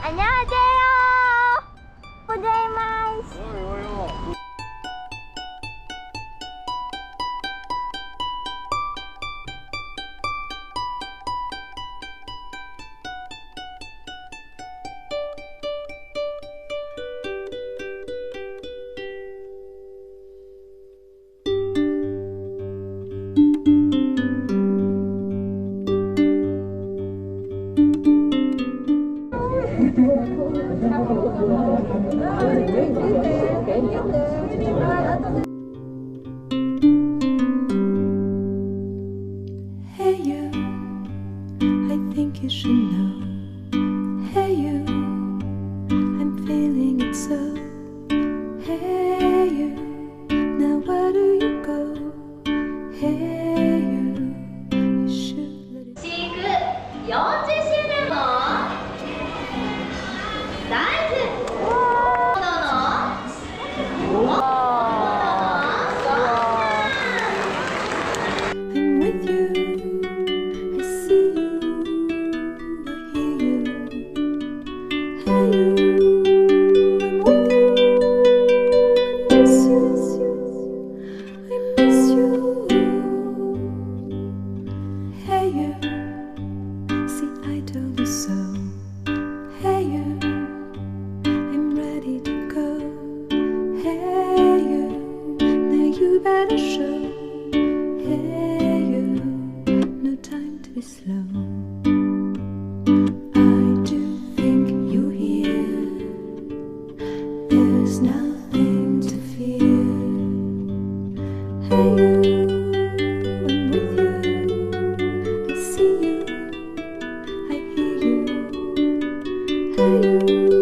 안녕하세요. 고자이마스. Hey you, I think you should know. Hey you, I'm feeling it so. Hey you, now where do you go? Hey you, you should let it. 飼育40周年の大豆I'm with you, I see you, I hear you. Hey you, I'm with you, I miss you, I miss you. Hey you, see I told you so. Hey you, I'm ready to go. Hey you, now you better show. Hey you, no time to be slow. I do think you're here. There's nothing to fear. Hey you, I'm with you. I see you, I hear you. Hey you.